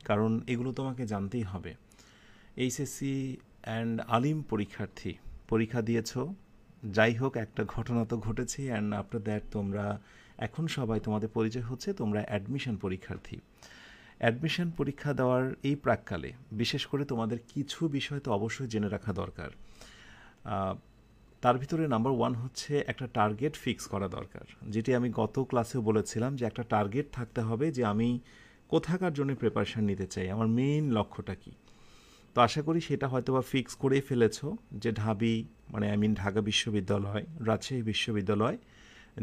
কারণ এগুলো তোমাকে জানতেই হবে। এইচএসসি অ্যান্ড আলিম পরীক্ষার্থী, পরীক্ষা দিয়েছো, যাই হোক একটা ঘটনা তো ঘটেছে, অ্যান্ড আফটার দ্যাট তোমরা এখন সবাই তোমাদের পরিচয় হচ্ছে তোমরা অ্যাডমিশন পরীক্ষার্থী। অ্যাডমিশন পরীক্ষা দেওয়ার এই প্রাককালে বিশেষ করে তোমাদের কিছু বিষয় তো অবশ্যই জেনে রাখা দরকার। তার ভিতরে নাম্বার 1 হচ্ছে একটা টার্গেট ফিক্স করা দরকার, যেটি আমি গত ক্লাসেও বলেছিলাম যে একটা টার্গেট থাকতে হবে যে আমি কোথাকার জন্য প্রিপারেশান নিতে চাই, আমার মেইন লক্ষ্যটা কী। তো আশা করি সেটা হয়তো বা ফিক্স করেই ফেলেছো যে ঢাবি মানে ঢাকা বিশ্ববিদ্যালয়, রাজশাহী বিশ্ববিদ্যালয়,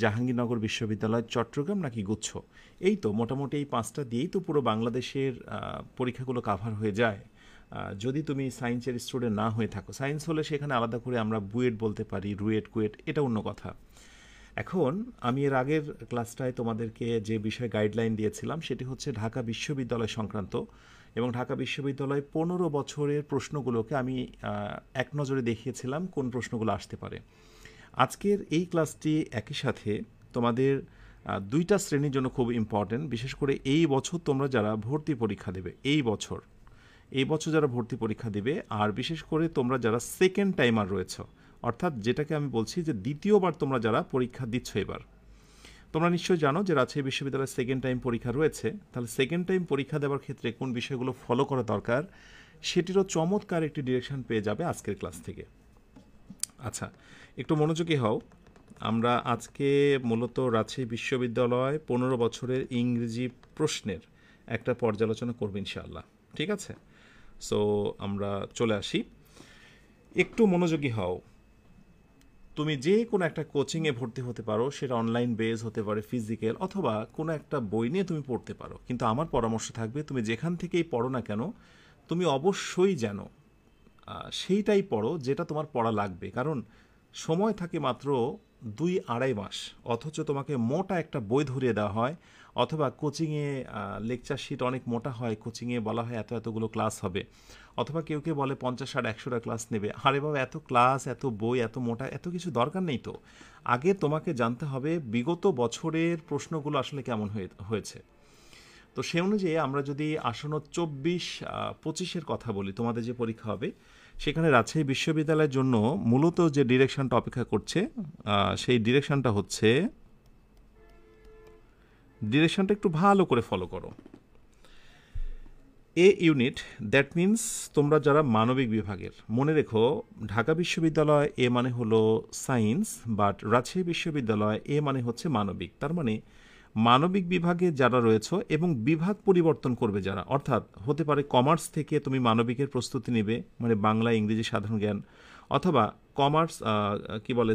জাহাঙ্গীরনগর বিশ্ববিদ্যালয়, চট্টগ্রাম নাকি গুচ্ছ, এই তো মোটামুটি এই 5টা দিয়েই তো পুরো বাংলাদেশের পরীক্ষাগুলো কাভার হয়ে যায়। যদি তুমি সায়েন্সের স্টুডেন্ট না হয়ে থাকো, সায়েন্স হলে সেখানে আলাদা করে আমরা বুয়েট বলতে পারি, রুয়েট, কুয়েট, এটা অন্য কথা। এখন আমি এর আগের ক্লাসটায় তোমাদেরকে যে বিষয়ে গাইডলাইন দিয়েছিলাম সেটি হচ্ছে ঢাকা বিশ্ববিদ্যালয় সংক্রান্ত, এবং ঢাকা বিশ্ববিদ্যালয় 15 বছরের প্রশ্নগুলোকে আমি এক নজরে দেখিয়েছিলাম কোন প্রশ্নগুলো আসতে পারে। আজকের এই ক্লাসটি একই সাথে তোমাদের 2টা শ্রেণীর জন্য খুব ইম্পর্টেন্ট, বিশেষ করে এই বছর তোমরা যারা ভর্তি পরীক্ষা দেবে, এই বছর যারা ভর্তি পরীক্ষা দেবে, আর বিশেষ করে তোমরা যারা সেকেন্ড টাইমার রয়েছ, অর্থাৎ যেটাকে আমি বলছি যে দ্বিতীয়বার তোমরা যারা পরীক্ষা দিচ্ছ এবার, তোমরা নিশ্চয়ই জানো যে রাজশাহী বিশ্ববিদ্যালয়ের সেকেন্ড টাইম পরীক্ষা রয়েছে। তাহলে সেকেন্ড টাইম পরীক্ষা দেওয়ার ক্ষেত্রে কোন বিষয়গুলো ফলো করা দরকার সেটিরও চমৎকার একটি ডিরেকশন পেয়ে যাবে আজকের ক্লাস থেকে। আচ্ছা, একটু মনোযোগী হও। আমরা আজকে মূলত রাজশাহী বিশ্ববিদ্যালয় 15 বছরের ইংরেজি প্রশ্নের একটা পর্যালোচনা করব ইনশাআল্লাহ, ঠিক আছে? সো আমরা চলে আসি, একটু মনোযোগী হও। তুমি যে কোনো একটা কোচিংয়ে ভর্তি হতে পারো, সেটা অনলাইন বেস হতে পারে, ফিজিক্যাল, অথবা কোনো একটা বই নিয়ে তুমি পড়তে পারো, কিন্তু আমার পরামর্শ থাকবে তুমি যেখান থেকেই পড়ো না কেন তুমি অবশ্যই জানো সেইটাই পড়ো যেটা তোমার পড়া লাগবে। কারণ সময় থাকে মাত্র 2-2.5 মাস, অথচ তোমাকে মোটা একটা বই ধরিয়ে দেওয়া হয়, অথবা কোচিংয়ে লেকচার শিট অনেক মোটা হয়, কোচিংয়ে বলা হয় এতগুলো ক্লাস হবে, অথবা কেউ কেউ বলে 50-60-100টা ক্লাস নেবে। আরে বাবা, এত ক্লাস, এত বই, এত মোটা, এত কিছু দরকার নেই তো। আগে তোমাকে জানতে হবে বিগত বছরের প্রশ্নগুলো আসলে কেমন হয়েছে। তো সে অনুযায়ী আমরা যদি আসন্ন 24-25-এর কথা বলি, তোমাদের যে পরীক্ষা হবে, সেখানে রাজশাহী বিশ্ববিদ্যালয়ের জন্য মূলত যে ডিরেকশনটা অপেক্ষা করছে, সেই ডিরেকশনটা হচ্ছে, ডিরেকশনটা একটু ভালো করে ফলো করো। এ ইউনিট, দ্যাট মিন্স তোমরা যারা মানবিক বিভাগের, মনে রেখো ঢাকা বিশ্ববিদ্যালয় এ মানে হলো সায়েন্স, বাট রাজশাহী বিশ্ববিদ্যালয় এ মানে হচ্ছে মানবিক। তার মানে মানবিক বিভাগে যারা রয়েছে এবং বিভাগ পরিবর্তন করবে যারা, অর্থাৎ হতে পারে কমার্স থেকে তুমি মানবিকের প্রস্তুতি নেবে, মানে বাংলা, ইংরেজি, সাধারণ জ্ঞান, অথবা কমার্স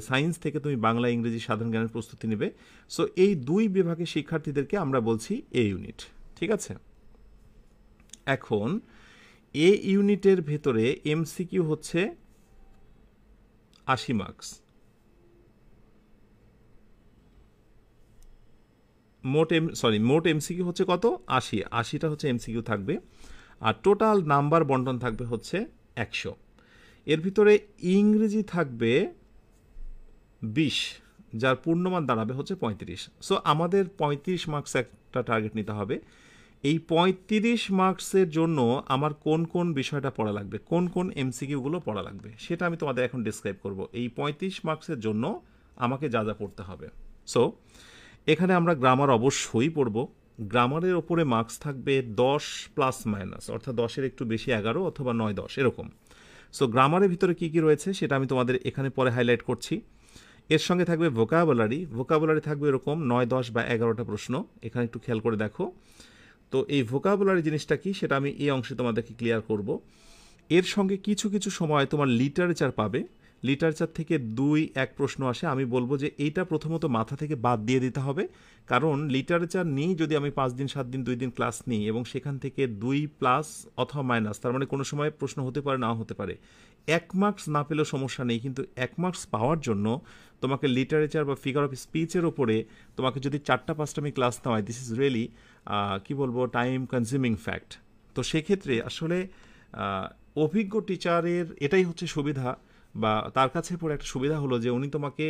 সায়েন্স থেকে তুমি বাংলা, ইংরেজি, সাধারণ জ্ঞানের প্রস্তুতি নেবে। সো এই 2 বিভাগের শিক্ষার্থীদেরকে আমরা বলছি এ ইউনিট, ঠিক আছে? এখন এ ইউনিটের ভেতরে এমসিকিউ হচ্ছে 80 মার্কস, মোট এমসিকিউ হচ্ছে কত? 80টা হচ্ছে এমসিকিউ থাকবে, আর টোটাল নাম্বার বন্টন থাকবে হচ্ছে 100। এর ভিতরে ইংরেজি থাকবে 20, যার পূর্ণমান দাঁড়াবে হচ্ছে 35। সো আমাদের 35 মার্কস একটা টার্গেট নিতে হবে। এই 35 মার্কসের জন্য আমার কোন কোন বিষয়টা পড়া লাগবে, কোন কোন এমসিকিউগুলো পড়া লাগবে, সেটা আমি তোমাদের এখন ডিসক্রাইব করব। এই 35 মার্কসের জন্য আমাকে যা যা পড়তে হবে। সো এখানে আমরা গ্রামার অবশ্যই পড়ব। গ্রামারের ওপরে মার্কস থাকবে 10 প্লাস মাইনাস, অর্থাৎ 10-এর একটু বেশি 11 অথবা 9-10 এরকম। সো গ্রামারের ভিতরে কী কী রয়েছে সেটা আমি তোমাদের এখানে পরে হাইলাইট করছি। এর সঙ্গে থাকবে ভোকাবুলারি থাকবে এরকম 9, 10 বা 11টা প্রশ্ন, এখানে একটু খেয়াল করে দেখো। তো এই ভোকাবুলারি জিনিসটা কি সেটা আমি এই অংশে তোমাদেরকে ক্লিয়ার করব। এর সঙ্গে কিছু কিছু সময় তোমার লিটারেচার পাবে, লিটারেচার থেকে 2-1 প্রশ্ন আসে। আমি বলবো যে এইটা প্রথমত মাথা থেকে বাদ দিয়ে দিতে হবে, কারণ লিটারেচার নিয়ে যদি আমি 5 দিন 7 দিন 2 দিন ক্লাস নিই এবং সেখান থেকে 2 প্লাস অথবা মাইনাস, তার মানে কোনো সময় প্রশ্ন হতে পারে, নাও হতে পারে, 1 মার্কস না পেলেও সমস্যা নেই, কিন্তু 1 মার্কস পাওয়ার জন্য তোমাকে লিটারেচার বা ফিগার অফ স্পিচের ওপরে তোমাকে যদি 4-5টা আমি ক্লাস নেওয়াই, this is really time consuming fact. তো সেক্ষেত্রে আসলে অভিজ্ঞ টিচারের এটাই হচ্ছে সুবিধা, বা তার কাছে পড়ে একটা সুবিধা হলো যে উনি তোমাকে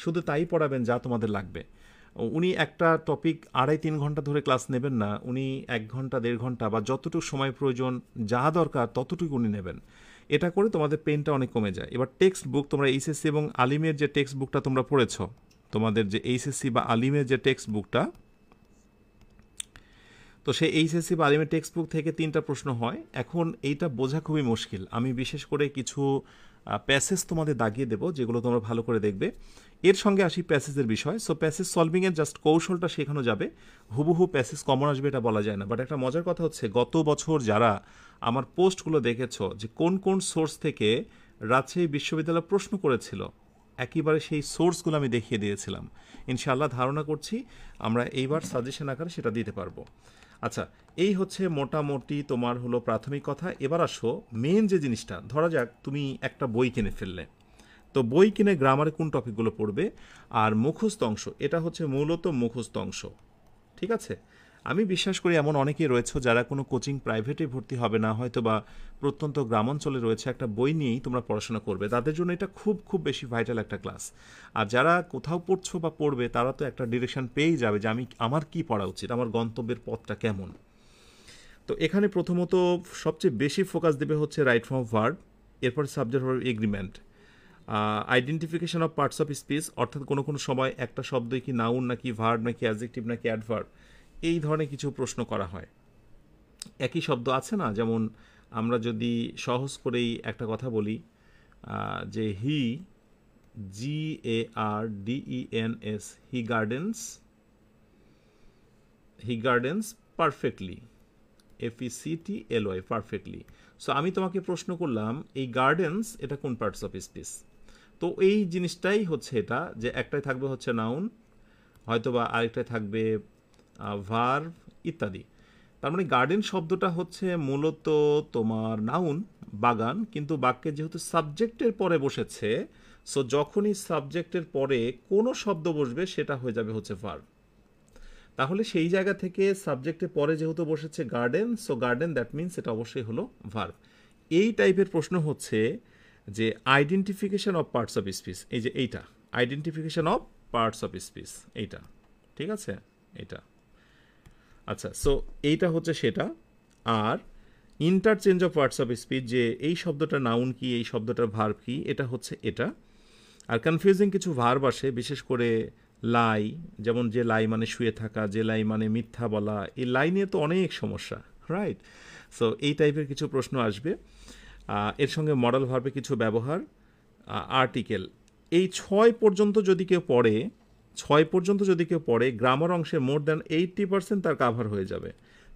শুধু তাই পড়াবেন যা তোমাদের লাগবে। উনি একটা টপিক 2.5-3 ঘন্টা ধরে ক্লাস নেবেন না, উনি 1 ঘন্টা 1.5 ঘন্টা বা যতটুকু সময় প্রয়োজন যা দরকার ততটুকু উনি নেবেন। এটা করে তোমাদের পেনটা অনেক কমে যায়। এবার টেক্সট বুক, তোমরা এইচএসসি এবং আলিমের যে টেক্সট বুকটা তোমরা পড়েছ, তোমাদের যে এইচএসসি বা আলিমের যে টেক্সট বুকটা, তো সেই এইচএসসি বা আলিমের টেক্সট বুক থেকে 3টা প্রশ্ন হয়। এখন এইটা বোঝা খুবই মুশকিল। আমি বিশেষ করে কিছু প্যাসেজ তোমাদের দাগিয়ে দেবো যেগুলো তোমরা ভালো করে দেখবে। এর সঙ্গে আসি প্যাসেজের বিষয়। সো প্যাসেজ সলভিংয়ের জাস্ট কৌশলটা শেখানো যাবে, হুবহু প্যাসেজ কমন আসবে এটা বলা যায় না। বাট একটা মজার কথা হচ্ছে, গত বছর যারা আমার পোস্টগুলো দেখেছ যে কোন কোন সোর্স থেকে রাজশাহী বিশ্ববিদ্যালয় প্রশ্ন করেছিল, একেবারে সেই সোর্সগুলো আমি দেখিয়ে দিয়েছিলাম। ইনশাআল্লাহ ধারণা করছি আমরা এইবার সাজেশন আকারে সেটা দিতে পারবো। আচ্ছা, এই হচ্ছে মোটামুটি তোমার হলো প্রাথমিক কথা। এবার আসো মেন যে জিনিসটা, ধরা যাক তুমি একটা বই কিনে ফেললে, তো বই কিনে গ্রামারে কোন টপিকগুলো পড়বে আর মুখস্থ অংশ, এটা হচ্ছে মূলত মুখস্থ অংশ। ঠিক আছে, আমি বিশ্বাস করি এমন অনেকেই রয়েছে যারা কোনো কোচিং প্রাইভেটে ভর্তি হবে না, হয়তো বা প্রত্যন্ত গ্রামাঞ্চলে রয়েছে, একটা বই নিয়েই তোমরা পড়াশোনা করবে, তাদের জন্য এটা খুব খুব বেশি ভাইটাল একটা ক্লাস। আর যারা কোথাও পড়ছো বা পড়বে তারা তো একটা ডিরেকশন পেয়েই যাবে যে আমার কি পড়া উচিত, আমার গন্তব্যের পথটা কেমন। তো এখানে প্রথমত সবচেয়ে বেশি ফোকাস দেবে হচ্ছে রাইট ফর্ম ভার্ব, এরপর subject verb agreement, identification of parts of speech, অর্থাৎ কোনো কোনো সময় একটা শব্দই কি নাউন নাকি ভার্ব নাকি অ্যাডজেক্টিভ নাকি অ্যাডভার্ব, এই ধরনের কিছু প্রশ্ন করা হয়। একই শব্দ আছে না, যেমন আমরা যদি সহজ করেই একটা কথা বলি যে he, GARDENS, he gardens perfectly, FECTLY, perfectly. So আমি তোমাকে প্রশ্ন করলাম এই গার্ডেন্স এটা কোন পার্টস অফ স্পিচ। তো এই জিনিসটাই হচ্ছে এটা, যে একটাই থাকবে হচ্ছে নাউন, হয়তোবা আরেকটাই থাকবে ভার্ব ইত্যাদি। তার মানে গার্ডেন শব্দটা হচ্ছে মূলত তোমার নাউন, বাগান, কিন্তু বাক্যে যেহেতু সাবজেক্টের পরে বসেছে, সো যখনই সাবজেক্টের পরে কোনো শব্দ বসবে সেটা হয়ে যাবে হচ্ছে ভার্ব। তাহলে সেই জায়গা থেকে সাবজেক্টের পরে যেহেতু বসেছে garden, so garden that means এটা অবশ্যই হলো ভার্ব। এই টাইপের প্রশ্ন হচ্ছে যে identification of parts of speech, এই যে এইটা identification of parts of speech, এইটা ঠিক আছে, এইটা। আচ্ছা, সো এইটা হচ্ছে সেটা। আর interchange of parts of speech, যে এই শব্দটা নাউন কি, এই শব্দটার ভার্ব কি, এটা হচ্ছে এটা। আর কনফিউজিং কিছু ভার্ব আসে, বিশেষ করে লাই, যেমন যে লাই মানে শুয়ে থাকা, যে লাই মানে মিথ্যা বলা, এই লাই নিয়ে তো অনেক সমস্যা, রাইট? সো এই টাইপের কিছু প্রশ্ন আসবে। এর সঙ্গে মডেল ভার্বে কিছু ব্যবহার, আর্টিকেল। এই 6 পর্যন্ত যদি কেউ পড়ে গ্রামার অংশে মোর দ্যান 80% তার কাভার হয়ে যাবে।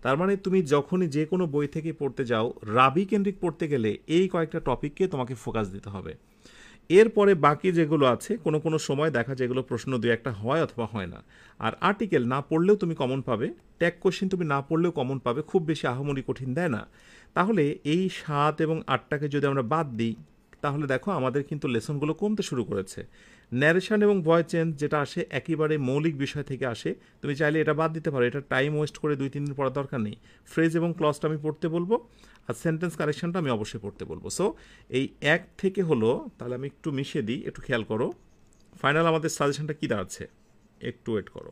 তার মানে তুমি যখনই যে কোনো বই থেকে পড়তে যাও, রাবি কেন্দ্রিক পড়তে গেলে এই কয়েকটা টপিককে তোমাকে ফোকাস দিতে হবে। এরপরে বাকি যেগুলো আছে কোনো কোনো সময় দেখা যায় এগুলো প্রশ্ন 2-1টা হয় অথবা হয় না। আর আর্টিকেল না পড়লেও তুমি কমন পাবে, ট্যাগ কোশ্চেন তুমি না পড়লেও কমন পাবে, খুব বেশি আহামরি কঠিন দেয় না। তাহলে এই 7 এবং 8টাকে যদি আমরা বাদ দিই, তাহলে দেখো আমাদের কিন্তু লেসনগুলো কমতে শুরু করেছে। ন্যারেশন এবং ভয়েস চেঞ্জ যেটা আসে একেবারে মৌলিক বিষয় থেকে আসে, তুমি চাইলে এটা বাদ দিতে পারো, এটা টাইম ওয়েস্ট করে 2-3 দিন পড়ার দরকার নেই। ফ্রেজ এবং ক্লজটা আমি পড়তে বলবো, আর সেন্টেন্স কারেকশনটা আমি অবশ্যই পড়তে বলবো। সো এই 1 থেকে হলো, তাহলে আমি একটু মিশিয়ে দিই, একটু খেয়াল করো। ফাইনাল আমাদের সাজেশনটা কী দাঁড়াচ্ছে, একটু ওয়েট করো।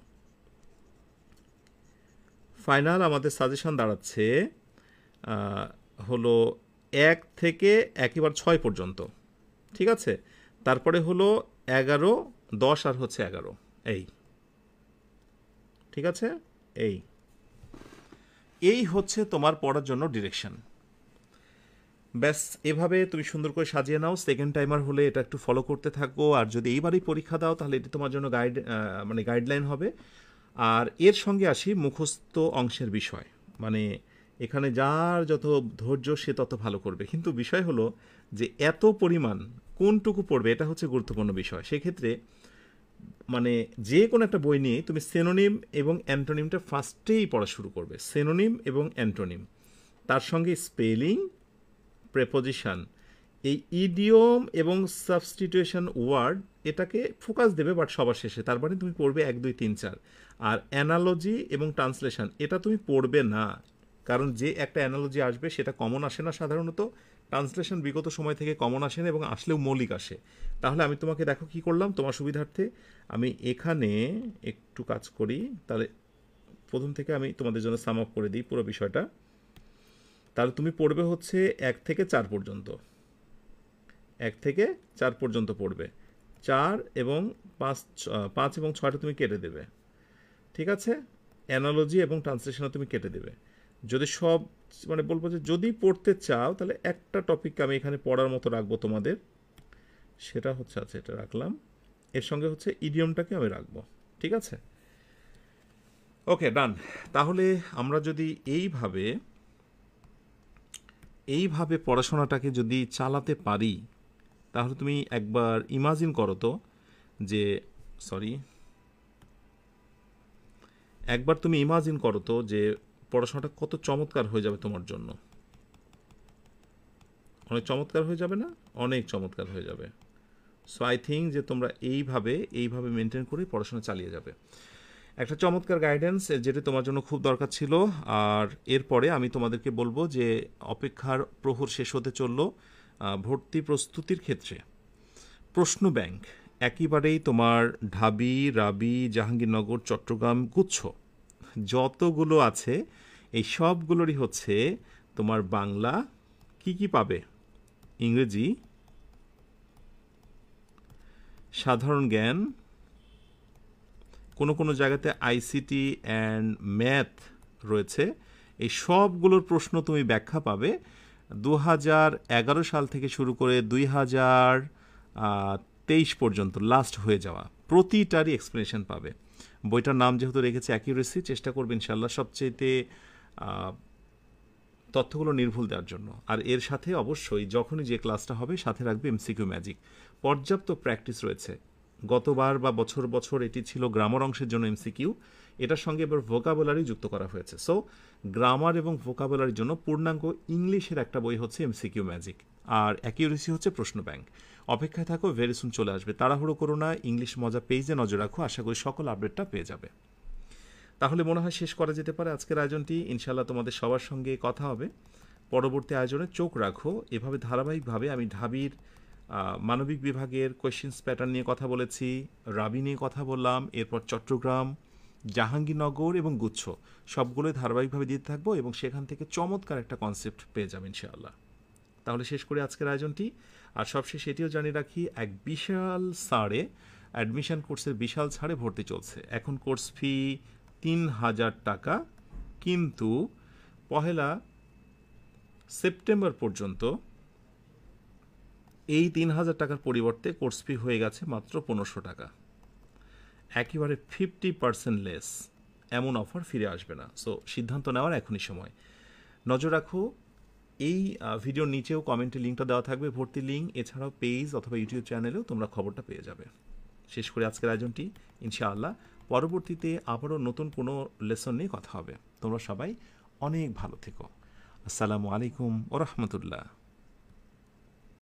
ফাইনাল আমাদের সাজেশন দাঁড়াচ্ছে হলো 1 থেকে একেবারে 6 পর্যন্ত, ঠিক আছে। তারপরে হলো 11, 10 আর হচ্ছে 11, এই ঠিক আছে। এই হচ্ছে তোমার পড়ার জন্য ডিরেকশন। ব্যাস এভাবে তুমি সুন্দর করে সাজিয়ে নাও। সেকেন্ড টাইমার হলে এটা একটু ফলো করতে থাকো, আর যদি এইবারই পরীক্ষা দাও তাহলে এটি তোমার জন্য গাইডলাইন হবে। আর এর সঙ্গে আসি মুখস্থ অংশের বিষয়, মানে এখানে যার যত ধৈর্য সে তত ভালো করবে, কিন্তু বিষয় হলো যে এত পরিমাণ কোনটুকু পড়বে এটা হচ্ছে গুরুত্বপূর্ণ বিষয়। সেক্ষেত্রে মানে যে কোনো একটা বই নিয়ে তুমি সিনোনিম এবং অ্যান্টোনিমটা ফার্স্টেই পড়া শুরু করবে, সিনোনিম এবং অ্যান্টোনিম, তার সঙ্গে স্পেলিং, প্রেপোজিশন, এই ইডিয়ম এবং সাবস্টিটিউশন ওয়ার্ড, এটাকে ফোকাস দেবে বাট সবার শেষে। তার মানে তুমি পড়বে 1, 2, 3, 4। আর অ্যানালজি এবং ট্রান্সলেশন এটা তুমি পড়বে না, কারণ যে একটা অ্যানালজি আসবে সেটা কমন আসে না সাধারণত, ট্রান্সলেশন বিগত সময় থেকে কমন আসে না এবং আসলেও মৌলিক আসে। তাহলে আমি তোমাকে দেখো কি করলাম তোমার সুবিধার্থে, আমি এখানে একটু কাজ করি, তাহলে প্রথম থেকে আমি তোমাদের জন্য সাম আপ করে দিই পুরো বিষয়টা। তাহলে তুমি পড়বে হচ্ছে 1 থেকে 4 পর্যন্ত, 1 থেকে 4 পর্যন্ত পড়বে। 4 এবং 5 এবং 6টা তুমি কেটে দেবে, ঠিক আছে? অ্যানালজি এবং ট্রান্সলেশনও তুমি কেটে দেবে। যদি সব মানে বলবো যে যদি পড়তে চাও তাহলে একটা টপিক আমি এখানে পড়ার মতো রাখবো তোমাদের, সেটা হচ্ছে আচ্ছা এটা রাখলাম, এর সঙ্গে হচ্ছে ইডিয়মটাকে আমি রাখবো, ঠিক আছে? ওকে ডান। তাহলে আমরা যদি এইভাবে পড়াশোনাটাকে যদি চালাতে পারি, তাহলে তুমি একবার ইমাজিন করো তো যে একবার তুমি ইমাজিন করো তো যে পড়াশোনাটা কত চমৎকার হয়ে যাবে তোমার জন্য। অনেক চমৎকার হয়ে যাবে না? অনেক চমৎকার হয়ে যাবে। সো আই থিঙ্ক যে তোমরা এইভাবে মেনটেন করে পড়াশোনা চালিয়ে যাবে। একটা চমৎকার গাইডেন্স যেটা তোমার জন্য খুব দরকার ছিল। আর এরপরে আমি তোমাদেরকে বলবো যে অপেক্ষার প্রহর শেষ হতে চলল। ভর্তি প্রস্তুতির ক্ষেত্রে প্রশ্ন ব্যাংক একেবারেই তোমার ঢাবি, রাবি, জাহাঙ্গীরনগর, চট্টগ্রাম গুচ্ছ যতগুলো আছে এই সবগুলোরই হচ্ছে তোমার বাংলা কি কি পাবে, ইংরেজি, সাধারণ জ্ঞান, কোনো কোনো জায়গাতে আইসিটি অ্যান্ড ম্যাথ রয়েছে। এই সবগুলোর প্রশ্ন তুমি ব্যাখ্যা পাবে 2011 সাল থেকে শুরু করে 2023 পর্যন্ত লাস্ট হয়ে যাওয়া প্রতিটারই এক্সপ্লেনেশন পাবে। বইটার নাম যেহেতু রেখেছে অ্যাকিউরেসি, চেষ্টা করবে ইনশাল্লাহ সবচেয়েতে তথ্যগুলো নির্ভুল দেওয়ার জন্য। আর এর সাথে অবশ্যই যখনই যে ক্লাসটা হবে সাথে রাখবে এমসিকিউ ম্যাজিক। পর্যাপ্ত প্র্যাকটিস রয়েছে। গতবার বা বছর এটি ছিল গ্রামার অংশের জন্য এমসিকিউ, এটার সঙ্গে এবার ভোকাবুলারি যুক্ত করা হয়েছে। সো গ্রামার এবং ভোকাবুলারির জন্য পূর্ণাঙ্গ ইংলিশের একটা বই হচ্ছে এমসিকিউ ম্যাজিক, আর অ্যাকিউরেসি হচ্ছে প্রশ্ন ব্যাংক। অপেক্ষায় থাকো, ভেরি সুন চলে আসবে। তাড়াহুড়ো করো না, ইংলিশ মজা পেজে নজর রাখো, আশা করি সকল আপডেটটা পেয়ে যাবে। তাহলে মনে হয় শেষ করা যেতে পারে আজকের আয়োজনটি। ইনশাল্লাহ তোমাদের সবার সঙ্গে কথা হবে পরবর্তী আয়োজনে। চোখ রাখো, এভাবে ধারাবাহিকভাবে আমি ঢাবির মানবিক বিভাগের কোয়েশ্চেন্স প্যাটার্ন নিয়ে কথা বলেছি, রাবি নিয়ে কথা বললাম, এরপর চট্টগ্রাম, জাহাঙ্গীরনগর এবং গুচ্ছ সবগুলোই ধারাবাহিকভাবে দিতে থাকবো এবং সেখান থেকে চমৎকার একটা কনসেপ্ট পেয়ে যাবেন ইনশাআল্লাহ। তাহলে শেষ করে আজকের আয়োজনটি। আর সবশেষে এটিও জানিয়ে রাখি, এক বিশাল ছাড়ে অ্যাডমিশন কোর্সের বিশাল ছাড়ে ভর্তি চলছে। এখন কোর্স ফি 3000 টাকা, কিন্তু 1 সেপ্টেম্বর পর্যন্ত এই 3000 টাকার পরিবর্তে কোর্স ফি হয়ে গেছে মাত্র 1500 টাকা। একেবারে 50% লেস। এমন অফার ফিরে আসবে না। সো সিদ্ধান্ত নেওয়ার এখনই সময়। নজর রাখো, এই ভিডিওর নিচেও কমেন্টে লিঙ্কটা দেওয়া থাকবে, ভর্তি লিঙ্ক। এছাড়াও পেজ অথবা ইউটিউব চ্যানেলেও তোমরা খবরটা পেয়ে যাবে। শেষ করে আজকের আয়োজনটি ইনশাআল্লাহ। পরবর্তীতে আবারও নতুন কোনো লেসন নিয়ে কথা হবে। তোমরা সবাই অনেক ভালো থেকো। আসসালামু আলাইকুম ওয়া রাহমাতুল্লাহ।